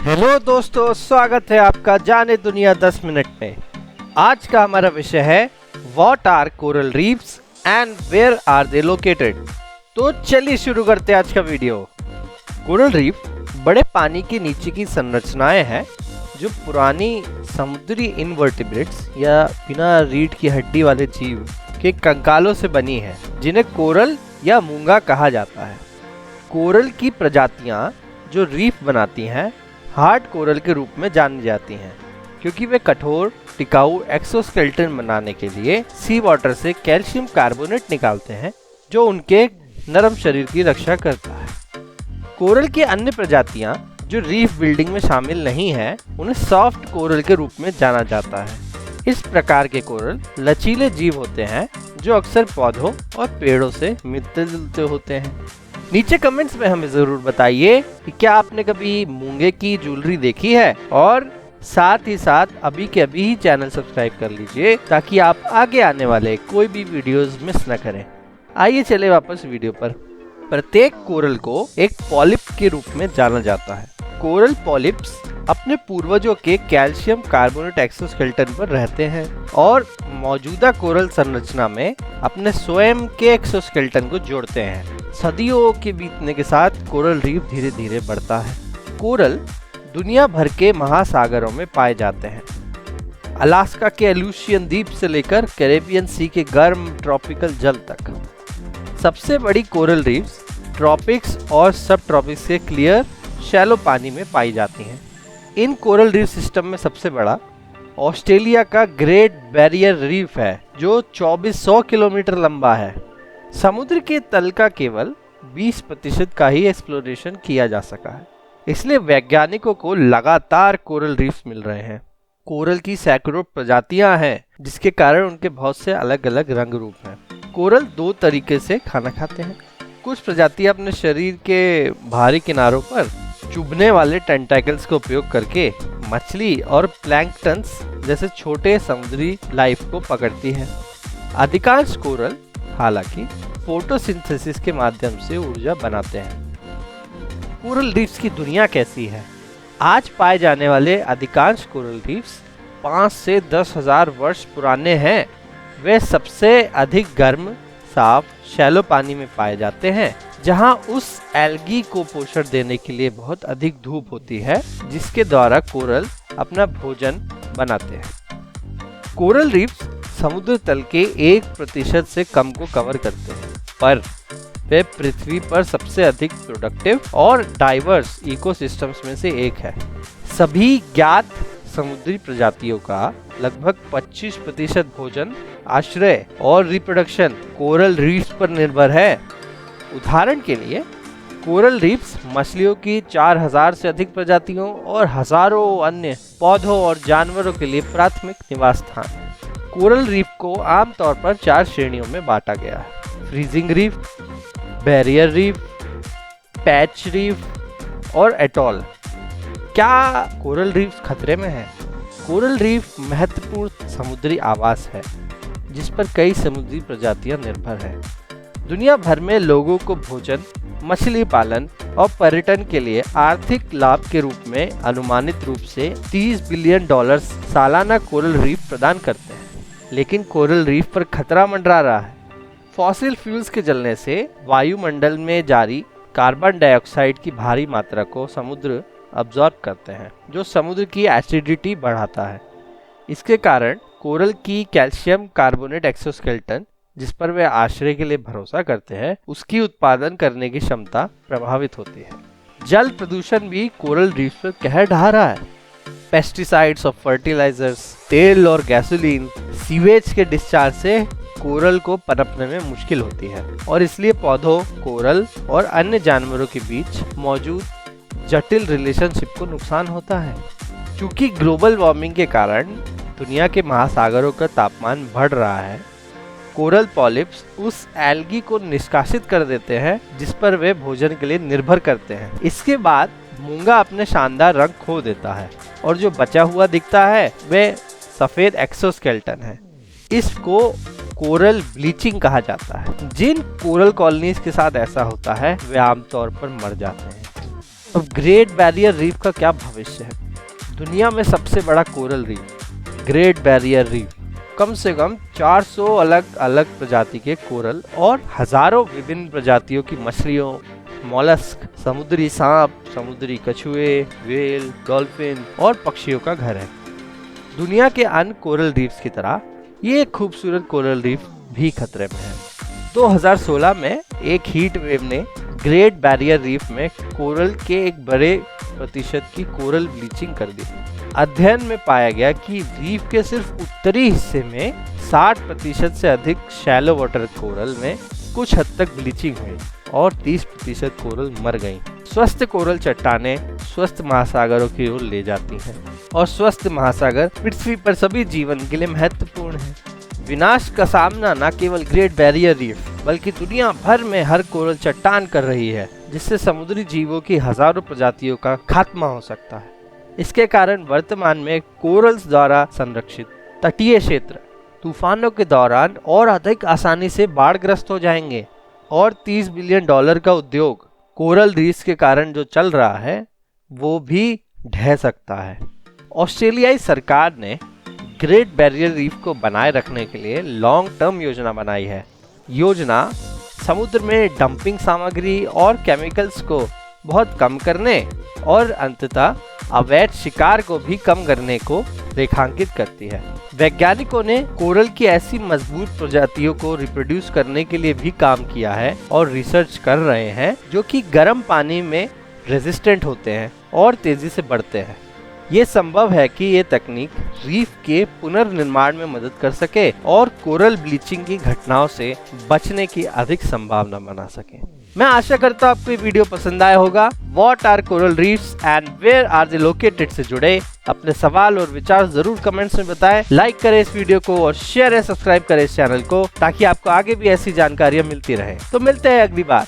Hello दोस्तों, स्वागत है आपका जाने दुनिया 10 मिनट में। आज का हमारा विषय है what are coral reefs and where are they located. तो चलिए शुरू करते हैं आज का वीडियो। कोरल रीफ बड़े पानी के नीचे की संरचनाएं हैं जो पुरानी समुद्री इनवर्टिब्रेट्स या बिना रीढ़ की हड्डी वाले जीव के कंकालों से बनी है, जिन्हें कोरल या मूंगा कहा जाता है। कोरल की प्रजातियां जो रीफ बनाती हैं हार्ड कोरल के रूप में जानी जाती हैं, क्योंकि वे कठोर टिकाऊ एक्सोस्केलेटन बनाने के लिए सी वाटर से कैल्शियम कार्बोनेट निकालते हैं, जो उनके नरम शरीर की रक्षा करता है। कोरल की अन्य प्रजातियां जो रीफ बिल्डिंग में शामिल नहीं है, उन्हें सॉफ्ट कोरल के रूप में जाना जाता है। इस प्रकार के कोरल लचीले जीव होते हैं जो अक्सर पौधों और पेड़ों से मिलते जुलते होते हैं। नीचे कमेंट्स में हमें जरूर बताइए कि क्या आपने कभी मूंगे की ज्वेलरी देखी है, और साथ ही साथ अभी के अभी ही चैनल सब्सक्राइब कर लीजिए ताकि आप आगे आने वाले कोई भी वीडियोस मिस न करें। आइए चले वापस वीडियो पर। प्रत्येक कोरल को एक पॉलिप के रूप में जाना जाता है। कोरल पॉलिप्स अपने पूर्वजों के कैल्शियम कार्बोनेट एक्सोस्केलेटन पर रहते हैं और मौजूदा कोरल संरचना में अपने स्वयं के एक्सोस्केलेटन को जोड़ते हैं। सदियों के बीतने के साथ कोरल रीफ धीरे धीरे बढ़ता है। कोरल दुनिया भर के महासागरों में पाए जाते हैं। अलास्का के एलुसियन द्वीप से लेकर कैरेबियन सी के गर्म ट्रॉपिकल जल तक। सबसे बड़ी कोरल रीफ्स ट्रॉपिक्स और सब ट्रॉपिक्स के क्लियर शैलो पानी में पाई जाती हैं। इन कोरल रीफ सिस्टम में सबसे बड़ा ऑस्ट्रेलिया का ग्रेट बैरियर रीफ है, जो 2400 किलोमीटर लंबा है। समुद्र के तल का केवल 20% का ही एक्सप्लोरेशन किया जा सका है, इसलिए वैज्ञानिकों को लगातार कोरल रीफ्स मिल रहे हैं। कोरल की सैकड़ों प्रजातियां हैं, जिसके कारण उनके बहुत से अलग अलग रंग रूप हैं। कोरल दो तरीके से खाना खाते हैं। कुछ प्रजातियां अपने शरीर के बाहरी किनारों पर चुभने वाले टेंटाकल्स का उपयोग करके मछली और प्लैंकटन्स जैसे छोटे समुद्री लाइफ को पकड़ती है। अधिकांश कोरल हालांकि फोटोसिंथेसिस के माध्यम से ऊर्जा बनाते हैं। कोरल रीफ्स की दुनिया कैसी है? आज पाए जाने वाले अधिकांश कोरल रीफ्स 5 से 10,000 वर्ष पुराने हैं। वे सबसे अधिक गर्म, साफ, शैलो पानी में पाए जाते हैं, जहां उस एल्गी को पोषण देने के लिए बहुत अधिक धूप होती है, जिसके द्वारा कोरल अपना भोजन बनाते हैं। कोरल रीफ्स समुद्र तल के 1% से कम को कवर करते हैं, पर वे पृथ्वी पर सबसे अधिक प्रोडक्टिव और डाइवर्स इकोसिस्टम्स में से एक है। सभी ज्ञात समुद्री प्रजातियों का लगभग 25% भोजन, आश्रय और रिप्रोडक्शन कोरल रीफ्स पर निर्भर है। उदाहरण के लिए कोरल रीफ्स मछलियों की 4000 से अधिक प्रजातियों और हजारों अन्य पौधों और जानवरों के लिए प्राथमिक निवास स्थान है। कोरल रीफ को आमतौर पर 4 श्रेणियों में बांटा गया है: freezing reef, barrier reef, patch reef और एटॉल। क्या कोरल रीफ खतरे में है? कोरल रीफ महत्वपूर्ण समुद्री आवास है, जिस पर कई समुद्री प्रजातियां निर्भर हैं। दुनिया भर में लोगों को भोजन, मछली पालन और पर्यटन के लिए आर्थिक लाभ के रूप में अनुमानित रूप से $30 बिलियन सालाना कोरल रीफ प्रदान करते हैं। लेकिन कोरल रीफ पर खतरा मंडरा रहा है। फॉसिल फ्यूल्स के जलने से वायुमंडल में जारी कार्बन डाइऑक्साइड की भारी मात्रा को समुद्र अब्जॉर्ब करते हैं, जो समुद्र की एसिडिटी बढ़ाता है। इसके कारण कोरल की कैल्शियम कार्बोनेट एक्सोस्केलेटन, जिस पर वे आश्रय के लिए भरोसा करते हैं, उसकी उत्पादन करने की क्षमता प्रभावित होती है। जल प्रदूषण भी कोरल रीफ पर कहर ढा रहा है। पेस्टिसाइड्स और फर्टिलाइजर्स, तेल और गैसोलीन, सीवेज के डिस्चार्ज से कोरल को पनपने में मुश्किल होती है, और इसलिए पौधों, कोरल और अन्य जानवरों के बीच मौजूद जटिल रिलेशनशिप को नुकसान होता है। क्योंकि ग्लोबल वार्मिंग के कारण दुनिया के महासागरों का तापमान बढ़ रहा है, कोरल पॉलिप्स उस एल्गी को निष्कासित कर देते हैं जिस पर वे भोजन के लिए निर्भर करते हैं। इसके बाद मूंगा अपने शानदार रंग खो देता है, और जो बचा हुआ दिखता है वे सफेद एक्सोस्केलेटन है। इसको कोरल ब्लीचिंग कहा जाता है। जिन कोरल कॉलोनीज के साथ ऐसा होता है, वे आमतौर पर मर जाते हैं। अब ग्रेट बैरियर रीफ का क्या भविष्य है? दुनिया में सबसे बड़ा coral reef Great Barrier Reef कम से कम 400 अलग अलग प्रजाति के कोरल और हजारों विभिन्न प्रजातियों की मछलियों, मॉलस्क, समुद्री सांप, समुद्री कछुए, व्हेल, डॉल्फिन और पक्षियों का घर है। दुनिया के अन्य कोरल रीफ्स की तरह ये खूबसूरत कोरल रीफ भी खतरे में है। 2016 में एक हीट वेव ने ग्रेट बैरियर रीफ में कोरल के एक बड़े प्रतिशत की कोरल ब्लीचिंग कर दी। अध्ययन में पाया गया कि रीफ के सिर्फ उत्तरी हिस्से में 60% से अधिक शैलो वाटर कोरल में कुछ हद तक ब्लीचिंग हुई और 30% कोरल मर गईं। स्वस्थ कोरल चट्टानें स्वस्थ महासागरों की ओर ले जाती हैं और स्वस्थ महासागर पृथ्वी पर सभी जीवन के लिए महत्वपूर्ण है। विनाश का सामना न केवल ग्रेट बैरियर रीफ बल्कि दुनिया भर में हर कोरल चट्टान कर रही है, जिससे समुद्री जीवों की हजारों प्रजातियों का खात्मा हो सकता है। इसके कारण वर्तमान में कोरल्स द्वारा संरक्षित तटीय क्षेत्र तूफानों के दौरान और अधिक आसानी से बाढ़ग्रस्त हो जाएंगे और $30 बिलियन का उद्योग कोरल रीफ्स के कारण जो चल रहा है वो भी ढह सकता है। ऑस्ट्रेलियाई सरकार ने ग्रेट बैरियर रीफ को बनाए रखने के लिए लॉन्ग टर्म योजना बनाई है। योजना समुद्र में डंपिंग सामग्री और केमिकल्स को बहुत कम करने और अंततः अवैध शिकार को भी कम करने को रेखांकित करती है। वैज्ञानिकों ने कोरल की ऐसी मजबूत प्रजातियों को रिप्रोड्यूस करने के लिए भी काम किया है और रिसर्च कर रहे हैं जो कि गर्म पानी में रेजिस्टेंट होते हैं और तेजी से बढ़ते हैं। ये संभव है कि ये तकनीक रीफ के पुनर्निर्माण में मदद कर सके और कोरल ब्लीचिंग की घटनाओं से बचने की अधिक संभावना बना सके। मैं आशा करता हूँ आपको ये वीडियो पसंद आया होगा। What are coral reefs and where are they located से जुड़े अपने सवाल और विचार जरूर कमेंट्स में बताएं। लाइक करें इस वीडियो को और शेयर एंड सब्सक्राइब करें इस चैनल को ताकि आपको आगे भी ऐसी जानकारियां मिलती रहे। तो मिलते हैं अगली बार।